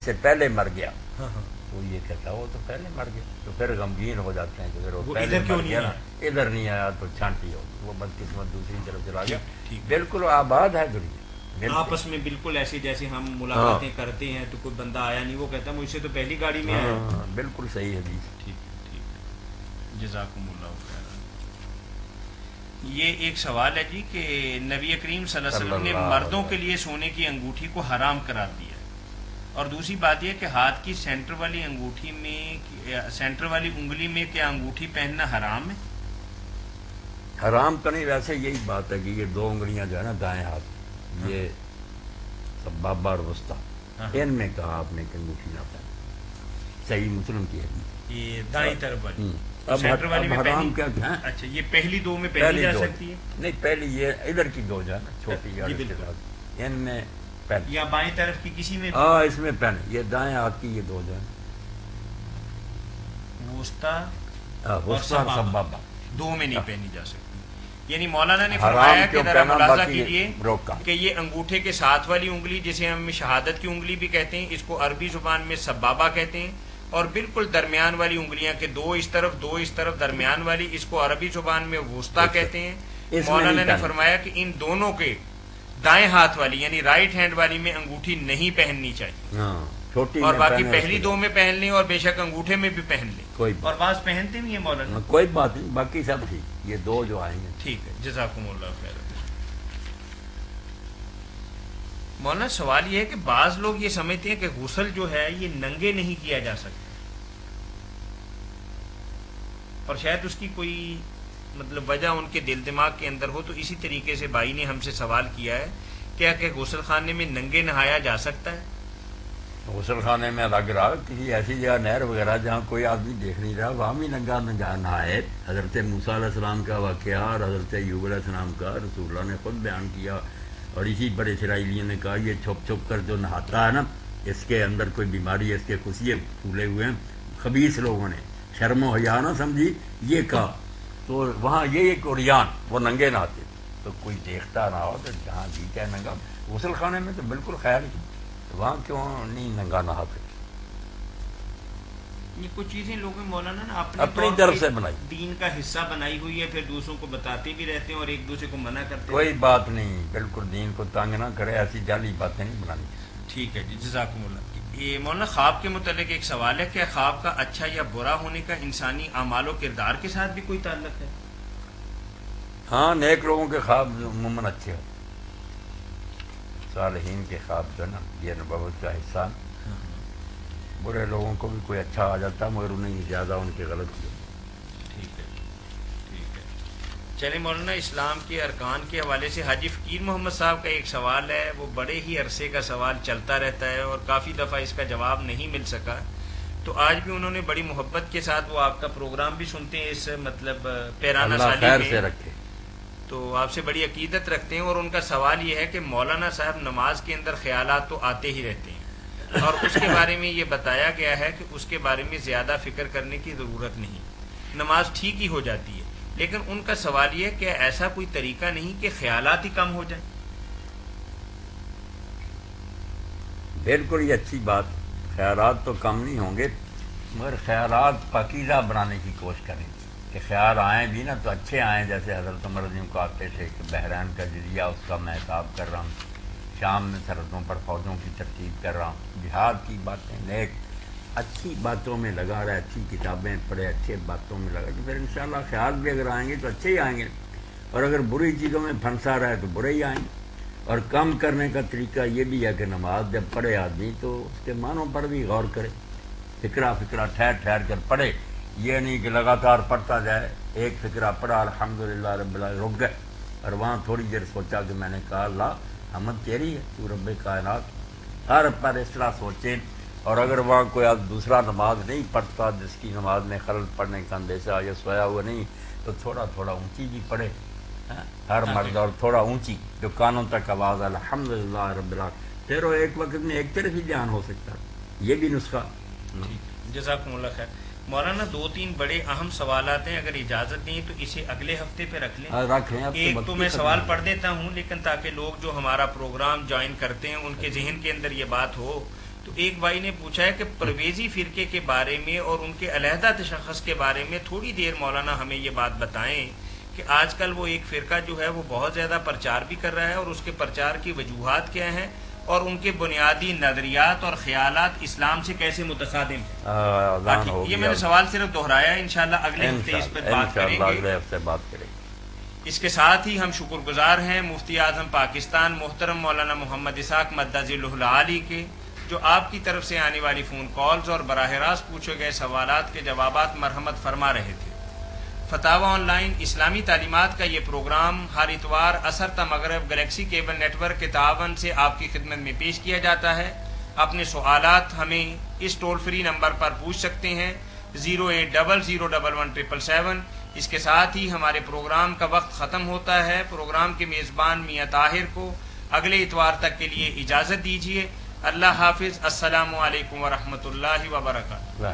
سے پہلے مر گیا تو یہ کہتا وہ تو پہلے مر گیا، تو پھر غمگین ہو جاتے ہیں کہ پھر وہ پہلے مر گیا نا، ادھر نہیں آیا تو چھانٹی ہو، وہ بدقسمت دوسری طرف چلا گیا۔ بالکل آباد ہے دنیا آپس میں بالکل ایسے جیسے ہم ملاقاتیں کرتے ہیں تو کوئی بندہ آیا نہیں، وہ کہتا مجھ سے تو پہلی گاڑی میں آیا۔ بالکل صحیح حدیث۔ ٹھیک، جزاکم اللہ خیر۔ یہ ایک سوال ہے جی کہ نبی کریم صلی اللہ علیہ وسلم نے مردوں کے لیے سونے کی انگوٹھی کو حرام قرار دیا، اور دوسری بات یہ کہ ہاتھ کی سینٹر والی انگوٹھی میں، سینٹر والی انگلی میں کیا انگوٹھی پہننا حرام ہے؟ حرام تو نہیں، ویسے یہی بات ہے کہ یہ دو انگلیاں جو ہے نا دائیں ہاتھ، یہ سبابہ اور وسطی، ان میں کہا آپ نے کہ انگوٹھی نہ پہنے، صحیح مسلم کی حدیث۔ یہ دائیں طرف والی سینٹر والی میں حرام کیا ہے؟ اچھا، یہ پہلی دو میں پہنی جا سکتی ہے؟ نہیں، پہلی یہ ادھر کی دو جو ہے نا چھوٹی، ان میں پہلے یا بائیں طرف کی کسی میں؟ اس میں پہنے، یہ دائیں ہاتھ کی یہ دو جو ہے وسطی اور سبابہ، دو میں نہیں پہنی جا سکتی۔ یعنی مولانا نے فرمایا کہ ذرا ملاحظہ کیجیے کہ یہ انگوٹھے کے ساتھ والی انگلی جسے ہم شہادت کی انگلی بھی کہتے ہیں، اس کو عربی زبان میں سبابہ کہتے ہیں، اور بالکل درمیان والی انگلیاں کے دو اس طرف درمیان والی، اس کو عربی زبان میں وسطی کہتے ہیں۔ مولانا نے فرمایا کہ ان دونوں کے دائیں ہاتھ والی یعنی رائٹ ہینڈ والی میں انگوٹھی نہیں پہننی چاہیے، اور باقی پہلی دو میں پہن لیں اور بے شک انگوٹھے میں بھی پہن لیں، اور بعض پہنتے بھی ہیں مولانا، کوئی بات نہیں، باقی سب ٹھیک، یہ دو جو آئیں گے ٹھیک ہے۔ جزاکم اللہ خیر۔ مولانا سوال یہ ہے کہ بعض لوگ یہ سمجھتے ہیں کہ غسل جو ہے یہ ننگے نہیں کیا جا سکتا، اور شاید اس کی کوئی مطلب وجہ ان کے دل دماغ کے اندر ہو، تو اسی طریقے سے بھائی نے ہم سے سوال کیا ہے کیا کہ غسل خانے میں ننگے نہایا جا سکتا ہے؟ غسل خانے میں الگ رہا، کسی ایسی جگہ نہر وغیرہ جہاں کوئی آدمی دیکھ نہیں رہا وہاں بھی ننگا نہائے۔ حضرت موسیٰ علیہ السلام کا واقعہ اور حضرت ایوب علیہ السلام کا رسول اللہ نے خود بیان کیا، اور اسی پر اسرائیلیوں نے کہا یہ چھپ چھپ کر جو نہاتا ہے نا اس کے اندر کوئی بیماری ہے، اس کے خصیے پھولے ہوئے ہیں۔ خبیث لوگوں نے شرم و حیا نہ سمجھی یہ کہا، تو وہاں یہ ایک عریان وہ ننگے نہاتے، تو کوئی دیکھتا نہ ہو تو جہاں بھی کیا ننگا، غسل خانے میں تو بالکل خیال ہی، وہاں کیوں نہیں ننگا نہاتے؟ یہ کچھ چیزیں لوگوں مولانا نا اپنی طرف سے بنائی، دین کا حصہ بنائی ہوئی ہے، پھر دوسروں کو بتاتے بھی رہتے ہیں اور ایک دوسرے کو منع کرتے ہیں۔ کوئی بات نہیں، بالکل دین کو تنگ نہ کرے، ایسی جعلی باتیں نہیں بنانی۔ ٹھیک ہے جی، جزاکم اللہ۔ یہ مولانا خواب کے متعلق ایک سوال ہے، کیا خواب کا اچھا یا برا ہونے کا انسانی اعمال و کردار کے ساتھ بھی کوئی تعلق ہے؟ ہاں، نیک لوگوں کے خواب عموماً اچھے ہوتے، صالحین کے خواب جو نا یہ نبوت کا حصہ، برے لوگوں کو بھی کوئی اچھا آ جاتا مگر انہیں زیادہ ان کی غلطی ہوتی۔ ٹھیک ہے، ٹھیک ہے۔ چلیں مولانا، اسلام کے ارکان کے حوالے سے حاجی فقیر محمد صاحب کا ایک سوال ہے، وہ بڑے ہی عرصے کا سوال چلتا رہتا ہے اور کافی دفعہ اس کا جواب نہیں مل سکا، تو آج بھی انہوں نے بڑی محبت کے ساتھ، وہ آپ کا پروگرام بھی سنتے ہیں اس مطلب پیرانہ سالی میں، سے رکھے، تو آپ سے بڑی عقیدت رکھتے ہیں، اور ان کا سوال یہ ہے کہ مولانا صاحب نماز کے اندر خیالات تو آتے ہی رہتے ہیں، اور اس کے بارے میں یہ بتایا گیا ہے کہ اس کے بارے میں زیادہ فکر کرنے کی ضرورت نہیں، نماز ٹھیک ہی ہو جاتی ہے، لیکن ان کا سوال یہ ہے کہ ایسا کوئی طریقہ نہیں کہ خیالات ہی کم ہو جائیں؟ بالکل یہ اچھی بات، خیالات تو کم نہیں ہوں گے مگر خیالات پاکیزہ بنانے کی کوشش کریں کہ خیال آئیں بھی نا تو اچھے آئیں، جیسے حضرت عمر رضی اللہ عنہ کہتے تھے کہ بحرین کا جزیہ اس کا میں حساب کر رہا ہوں، شام میں سرحدوں پر فوجوں کی ترتیب کر رہا ہوں، جہاد کی باتیں، نیک اچھی باتوں میں لگا رہے، اچھی کتابیں پڑھے، اچھے باتوں میں لگا تو پھر انشاءاللہ خیال بھی اگر آئیں گے تو اچھے ہی آئیں گے، اور اگر بری چیزوں میں پھنسا رہے تو برے ہی آئیں گے۔ اور کم کرنے کا طریقہ یہ بھی ہے کہ نماز جب پڑھے آدمی تو اس کے معنوں پر بھی غور کرے، فکرہ ٹھہر کر پڑھے، یہ نہیں کہ لگاتار پڑھتا جائے، ایک فکرہ پڑھا الحمدللہ رب العالمین رک گئے، اور وہاں تھوڑی دیر سوچا کہ میں نے کہا اللہ حمد تیری ہے، تو رب کائنات، ہر پر اس طرح سوچیں۔ اور اگر وہاں کوئی دوسرا نماز نہیں پڑھتا جس کی نماز میں خلل پڑھنے کا اندیشہ یا سویا ہوا نہیں، تو تھوڑا اونچی بھی پڑھے، ہر مرد، اور تھوڑا اونچی جو کانوں تک آواز الحمدللہ رب العالمین، پھر وہ ایک وقت میں ایک طرف ہی دھیان ہو سکتا ہے، یہ بھی نسخہ۔ جزاکم اللہ خیر۔ مولانا 2-3 بڑے اہم سوالات ہیں، اگر اجازت دیں تو اسے اگلے ہفتے پہ رکھ لیں۔ ایک تو میں سوال پڑھ دیتا ہوں، لیکن تاکہ لوگ جو ہمارا پروگرام جوائن کرتے ہیں ان کے ذہن کے اندر یہ بات ہو تو ایک بھائی نے پوچھا ہے کہ پرویزی فرقے کے بارے میں اور ان کے علیحدہ تشخص کے بارے میں تھوڑی دیر مولانا ہمیں یہ بات بتائیں کہ آج کل وہ ایک فرقہ جو ہے وہ بہت زیادہ پرچار بھی کر رہا ہے، اور اس کے پرچار کی وجوہات کیا ہیں اور ان کے بنیادی نظریات اور خیالات اسلام سے کیسے متصادم ہیں۔ یہ میں نے سوال صرف دہرایا، انشاءاللہ اگلے ہفتے اس پر بات کریں گے۔ اس کے ساتھ ہی ہم شکر گزار ہیں مفتی اعظم پاکستان محترم مولانا محمد اسحاق مدظ العالی کے، جو آپ کی طرف سے آنے والی فون کالز اور براہ راست پوچھے گئے سوالات کے جوابات مرحمت فرما رہے تھے۔ فتاوی آن لائن اسلامی تعلیمات کا یہ پروگرام ہر اتوار عصر تا مغرب گلیکسی کیبل نیٹ ورک کے تعاون سے آپ کی خدمت میں پیش کیا جاتا ہے۔ اپنے سوالات ہمیں اس ٹول فری نمبر پر پوچھ سکتے ہیں 08001117777۔ اس کے ساتھ ہی ہمارے پروگرام کا وقت ختم ہوتا ہے۔ پروگرام کے میزبان میاں طاہر کو اگلے اتوار تک کے لیے اجازت دیجیے۔ اللہ حافظ۔ السلام علیکم ورحمۃ اللہ وبرکاتہ۔